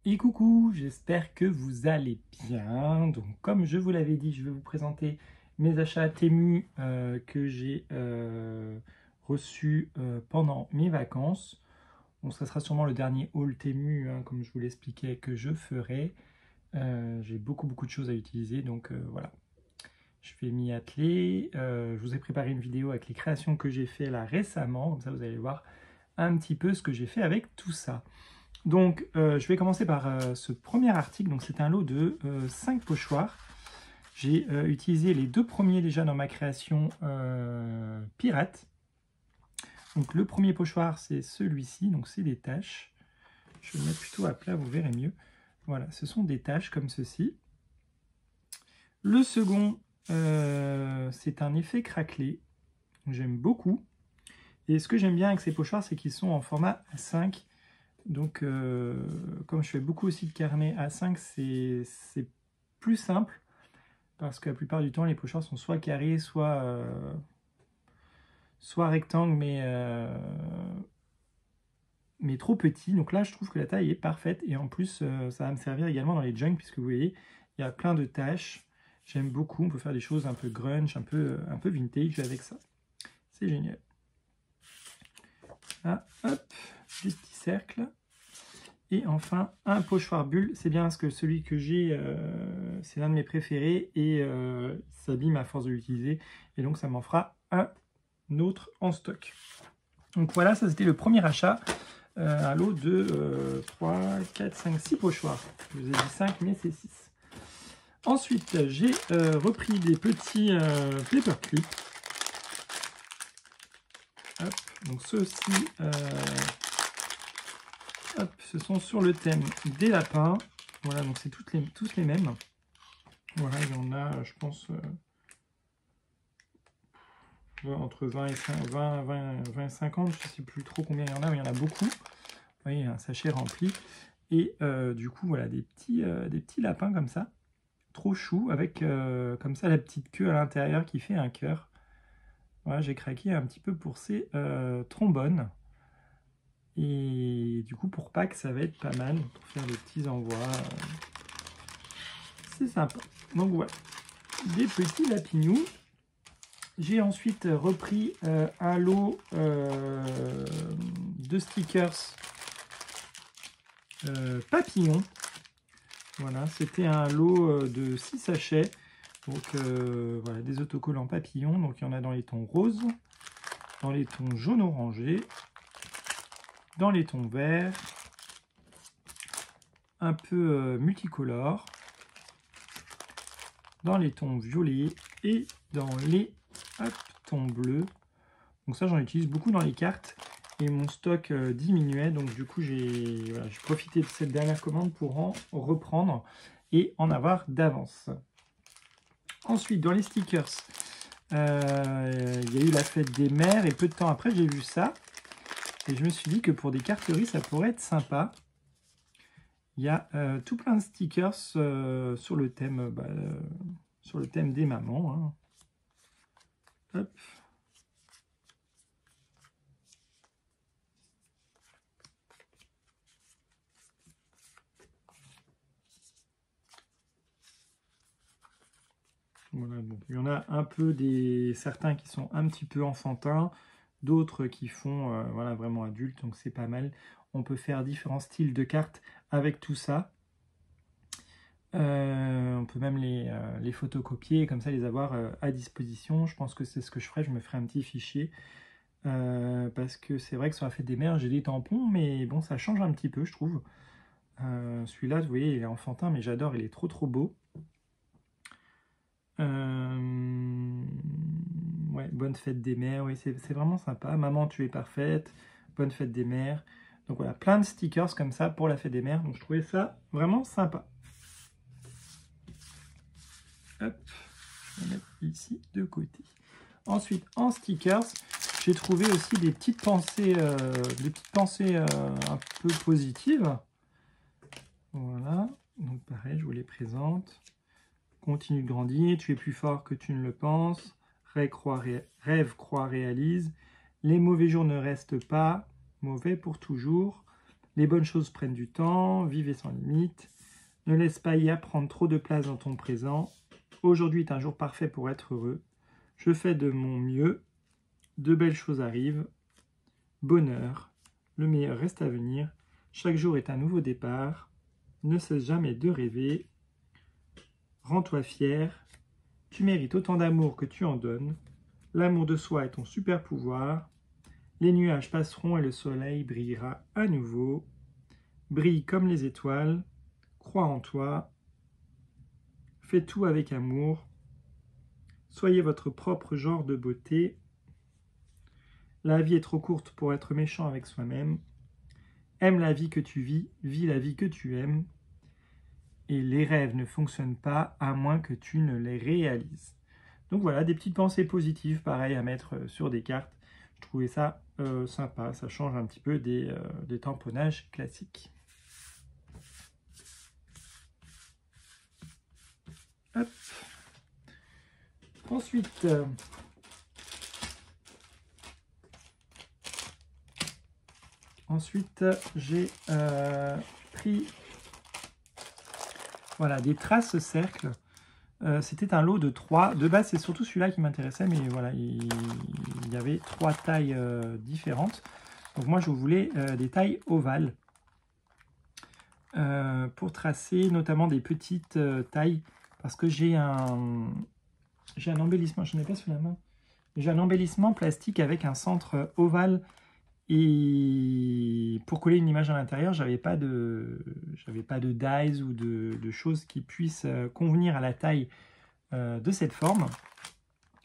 Et coucou, j'espère que vous allez bien. Donc comme je vous l'avais dit, je vais vous présenter mes achats Temu que j'ai reçus pendant mes vacances. Bon, ça sera sûrement le dernier haul Temu, hein, comme je vous l'expliquais, que je ferai. J'ai beaucoup de choses à utiliser, donc voilà. Je vais m'y atteler. Je vous ai préparé une vidéo avec les créations que j'ai fait là récemment, comme ça vous allez voir un petit peu ce que j'ai fait avec tout ça. Donc, je vais commencer par ce premier article. Donc, c'est un lot de 5 pochoirs. J'ai utilisé les deux premiers déjà dans ma création pirate. Donc, le premier pochoir, c'est celui-ci. Donc, c'est des taches. Je vais le mettre plutôt à plat, vous verrez mieux. Voilà, ce sont des taches comme ceci. Le second, c'est un effet craquelé. J'aime beaucoup. Et ce que j'aime bien avec ces pochoirs, c'est qu'ils sont en format A5. Donc, comme je fais beaucoup aussi de carnet A5, c'est plus simple, parce que la plupart du temps, les pochoirs sont soit carrés, soit rectangles, mais trop petits. Donc là, je trouve que la taille est parfaite, et en plus, ça va me servir également dans les junks, puisque vous voyez, il y a plein de taches. J'aime beaucoup, on peut faire des choses un peu grunge, un peu vintage avec ça. C'est génial. Là, hop, des petits cercles. Et enfin, un pochoir bulle, c'est bien parce que celui que j'ai, c'est l'un de mes préférés et il s'abîme à force de l'utiliser. Et donc, ça m'en fera un autre en stock. Donc voilà, ça c'était le premier achat. Un lot de 3, 4, 5, 6 pochoirs. Je vous ai dit 5, mais c'est 6. Ensuite, j'ai repris des petits paperclips. Hop, donc ceux-ci... hop, ce sont sur le thème des lapins. Voilà, donc c'est tous les mêmes. Voilà, il y en a, je pense, entre 20 et 50. Je ne sais plus trop combien il y en a, mais il y en a beaucoup. Vous voyez, un sachet rempli. Et du coup, voilà, des petits lapins comme ça. Trop chou, avec comme ça la petite queue à l'intérieur qui fait un cœur. Voilà, j'ai craqué un petit peu pour ces trombones. Et du coup, pour Pâques, ça va être pas mal pour faire des petits envois. C'est sympa. Donc voilà, des petits lapignous. J'ai ensuite repris un lot de stickers papillons. Voilà, c'était un lot de 6 sachets. Donc voilà, des autocollants papillons. Donc il y en a dans les tons roses, dans les tons jaune orangé, dans les tons verts, un peu multicolores, dans les tons violets et dans les tons bleus. Donc ça, j'en utilise beaucoup dans les cartes et mon stock diminuait. Donc du coup, j'ai profité de cette dernière commande pour en reprendre et en avoir d'avance. Ensuite, dans les stickers, il y a eu la fête des mères et peu de temps après, j'ai vu ça. Et je me suis dit que pour des carteries, ça pourrait être sympa. Il y a tout plein de stickers sur le thème des mamans. Hein. Hop. Voilà, donc il y en a un peu certains qui sont un petit peu enfantins, d'autres qui font voilà, vraiment adultes, donc c'est pas mal. On peut faire différents styles de cartes avec tout ça. On peut même les photocopier, comme ça les avoir à disposition. Je pense que c'est ce que je ferai, je me ferai un petit fichier. Parce que c'est vrai que sur la fête des mères, j'ai des tampons, mais bon, ça change un petit peu, je trouve. Celui-là, vous voyez, il est enfantin, mais j'adore, il est trop beau. Ouais, bonne fête des mères, oui, c'est vraiment sympa. Maman, tu es parfaite, bonne fête des mères. Donc voilà, plein de stickers comme ça pour la fête des mères. Donc je trouvais ça vraiment sympa. Hop, je vais mettre ici de côté. Ensuite, en stickers, j'ai trouvé aussi des petites pensées un peu positives. Voilà, donc pareil, je vous les présente. Continue de grandir, tu es plus fort que tu ne le penses. Rêve, crois, réalise. Les mauvais jours ne restent pas mauvais pour toujours. Les bonnes choses prennent du temps, vivez sans limite. Ne laisse pas y prendre trop de place dans ton présent. Aujourd'hui est un jour parfait pour être heureux. Je fais de mon mieux. De belles choses arrivent. Bonheur. Le meilleur reste à venir. Chaque jour est un nouveau départ. Ne cesse jamais de rêver. Rends-toi fier. Tu mérites autant d'amour que tu en donnes. L'amour de soi est ton super pouvoir. Les nuages passeront et le soleil brillera à nouveau. Brille comme les étoiles. Crois en toi. Fais tout avec amour. Soyez votre propre genre de beauté. La vie est trop courte pour être méchant avec soi-même. Aime la vie que tu vis, vis la vie que tu aimes. Et les rêves ne fonctionnent pas à moins que tu ne les réalises. Donc voilà, des petites pensées positives, pareil, à mettre sur des cartes. Je trouvais ça sympa, ça change un petit peu des tamponnages classiques. Hop. Ensuite, j'ai pris voilà, des traces cercles. C'était un lot de 3. De base, c'est surtout celui-là qui m'intéressait, mais voilà, il y avait 3 tailles différentes. Donc moi, je voulais des tailles ovales pour tracer notamment des petites tailles, parce que j'ai un embellissement, je n'ai pas sous la main, j'ai un embellissement plastique avec un centre ovale. Et pour coller une image à l'intérieur, j'avais pas de dies ou de choses qui puissent convenir à la taille de cette forme.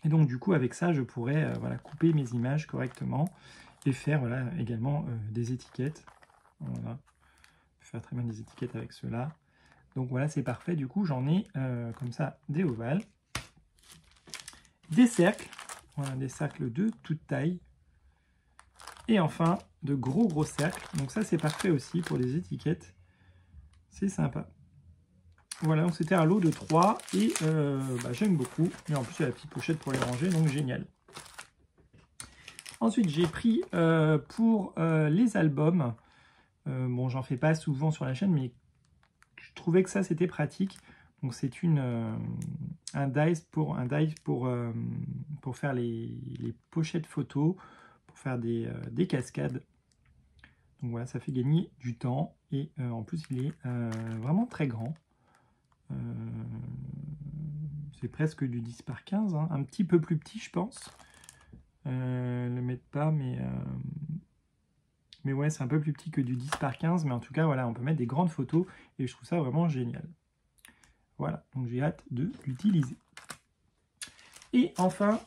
Et donc du coup, avec ça, je pourrais voilà, couper mes images correctement et faire voilà, également des étiquettes. Voilà. Je peux faire très bien des étiquettes avec cela. Donc voilà, c'est parfait. Du coup, j'en ai comme ça des ovales, des cercles, voilà, des cercles de toute taille. Et enfin, de gros cercles. Donc ça, c'est parfait aussi pour les étiquettes. C'est sympa. Voilà, donc c'était un lot de 3 et j'aime beaucoup. Et en plus, il y a la petite pochette pour les ranger, donc génial. Ensuite, j'ai pris pour les albums. Bon, j'en fais pas souvent sur la chaîne, mais je trouvais que ça, c'était pratique. Donc c'est un dies pour faire les pochettes photos, pour faire des cascades. Donc voilà, ça fait gagner du temps et en plus il est vraiment très grand. C'est presque du 10 par 15, hein. Un petit peu plus petit je pense. Le mettre pas, mais ouais, c'est un peu plus petit que du 10 par 15, mais en tout cas voilà, on peut mettre des grandes photos et je trouve ça vraiment génial. Voilà, donc j'ai hâte de l'utiliser. Et enfin,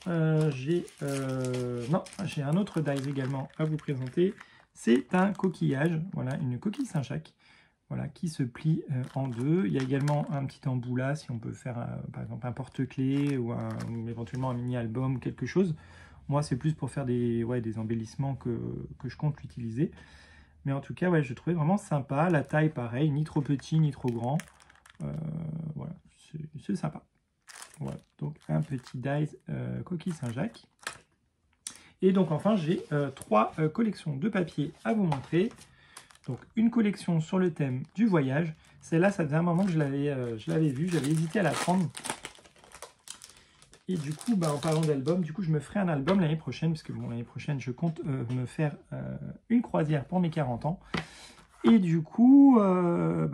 j'ai un autre dies également à vous présenter. C'est un coquillage, voilà, une coquille Saint-Jacques, voilà, qui se plie en deux. Il y a également un petit embout là, si on peut faire par exemple un porte-clés ou éventuellement un mini-album ou quelque chose. Moi, c'est plus pour faire des embellissements que je compte utiliser. Mais en tout cas, ouais, je trouvais vraiment sympa. La taille, pareil, ni trop petit, ni trop grand. Voilà, c'est sympa. Voilà, donc un petit dies coquille Saint-Jacques. Et donc enfin, j'ai 3 collections de papier à vous montrer. Donc une collection sur le thème du voyage. Celle-là, ça faisait un moment que je l'avais vue, j'avais hésité à la prendre. Et du coup, en parlant d'album, du coup, je me ferai un album l'année prochaine, parce que bon, l'année prochaine, je compte me faire une croisière pour mes 40 ans. Et du coup,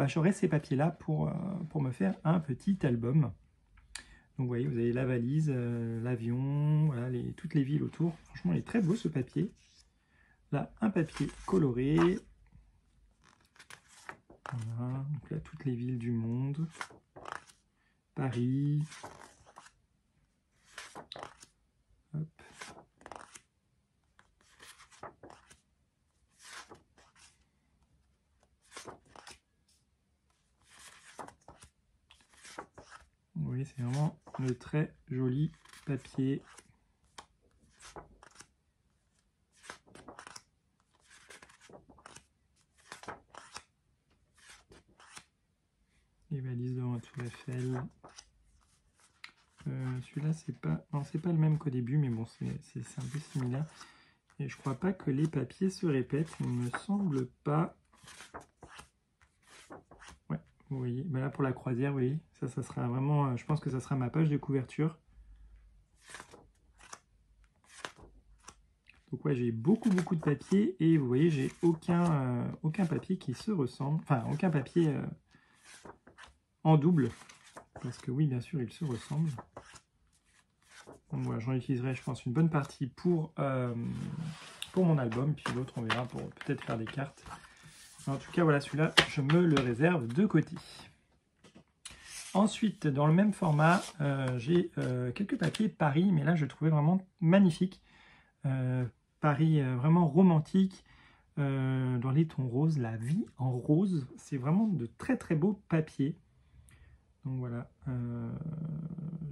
j'aurai ces papiers-là pour me faire un petit album. Donc vous voyez, vous avez la valise, l'avion, voilà, toutes les villes autour. Franchement, il est très beau ce papier. Là, un papier coloré. Voilà, donc là, toutes les villes du monde. Paris. Hop. Vous voyez, c'est vraiment le très joli papier. Les valises devant la Tour Eiffel. Celui-là, c'est pas le même qu'au début, mais bon, c'est un peu similaire. Et je crois pas que les papiers se répètent, il me semble pas. Ouais, vous voyez, ben là pour la croisière, oui, ça sera vraiment, je pense que ça sera ma page de couverture. Donc ouais, j'ai beaucoup de papier et vous voyez, j'ai aucun papier qui se ressemble, enfin aucun papier en double, parce que oui, bien sûr, ils se ressemblent. Donc voilà, j'en utiliserai, je pense, une bonne partie pour mon album, puis l'autre, on verra pour peut-être faire des cartes. En tout cas, voilà, celui-là, je me le réserve de côté. Ensuite, dans le même format, j'ai quelques papiers Paris, mais là, je trouvais vraiment magnifique. Paris vraiment romantique, dans les tons roses, la vie en rose. C'est vraiment de très beaux papiers. Donc voilà,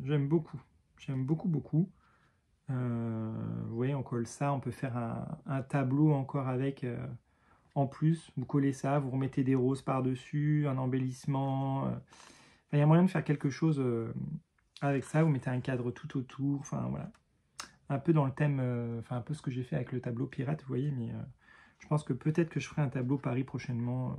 j'aime beaucoup. J'aime beaucoup. Vous voyez, on colle ça, on peut faire un tableau encore avec... en plus, vous collez ça, vous remettez des roses par-dessus, un embellissement. Il y a moyen de faire quelque chose avec ça. Vous mettez un cadre tout autour. Enfin, voilà. Un peu dans le thème, enfin, un peu ce que j'ai fait avec le tableau pirate, vous voyez. Mais je pense que peut-être que je ferai un tableau Paris prochainement.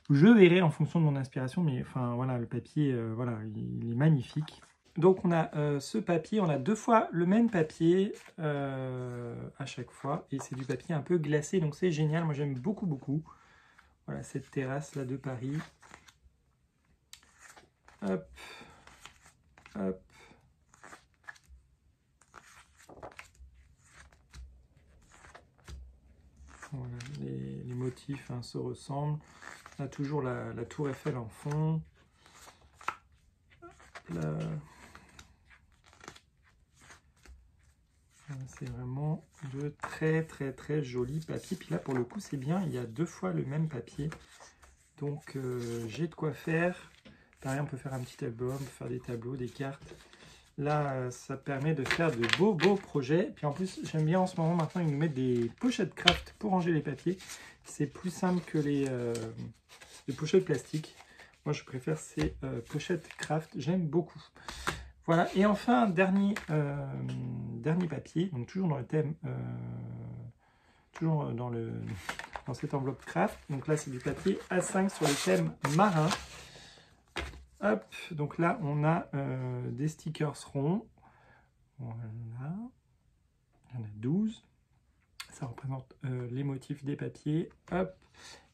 Je verrai en fonction de mon inspiration. Mais enfin, voilà, le papier, voilà, il est magnifique. Donc on a ce papier, on a 2 fois le même papier à chaque fois, et c'est du papier un peu glacé, donc c'est génial, moi j'aime beaucoup. Voilà, cette terrasse là de Paris. Hop, hop. Voilà, les motifs hein, se ressemblent. On a toujours la tour Eiffel en fond. C'est vraiment de très jolis papiers. Puis là, pour le coup, c'est bien. Il y a 2 fois le même papier. Donc, j'ai de quoi faire. Pareil, on peut faire un petit album, faire des tableaux, des cartes. Là, ça permet de faire de beaux projets. Puis en plus, j'aime bien en ce moment, maintenant, ils nous mettent des pochettes craft pour ranger les papiers. C'est plus simple que les pochettes plastiques. Moi, je préfère ces pochettes craft. J'aime beaucoup. Voilà, et enfin, dernier papier, donc toujours dans le thème, toujours dans cette enveloppe craft. Donc là, c'est du papier A5 sur le thème marin. Hop, donc là, on a des stickers ronds. Voilà, il y en a 12. Ça représente les motifs des papiers. Hop,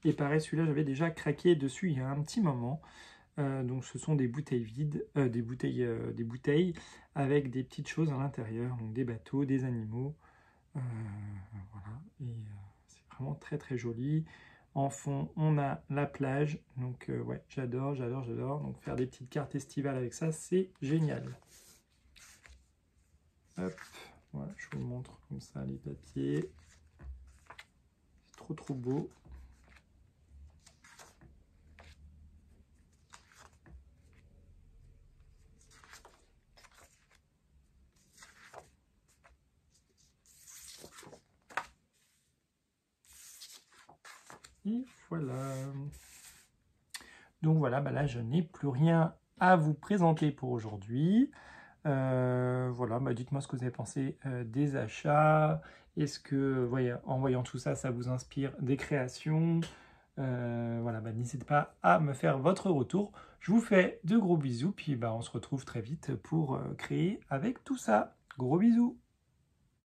et pareil, celui-là, j'avais déjà craqué dessus il y a un petit moment. Donc ce sont des bouteilles vides, des bouteilles avec des petites choses à l'intérieur, donc des bateaux, des animaux, voilà, et c'est vraiment très joli. En fond, on a la plage, donc ouais, j'adore, donc faire des petites cartes estivales avec ça, c'est génial. Hop, voilà, je vous montre comme ça les papiers, c'est trop beau. Et voilà. Donc voilà, bah là je n'ai plus rien à vous présenter pour aujourd'hui. Voilà, bah dites-moi ce que vous avez pensé des achats. Est-ce que, voyez, en voyant tout ça, ça vous inspire des créations? Voilà, bah, n'hésitez pas à me faire votre retour. Je vous fais de gros bisous, puis bah, on se retrouve très vite pour créer avec tout ça. Gros bisous!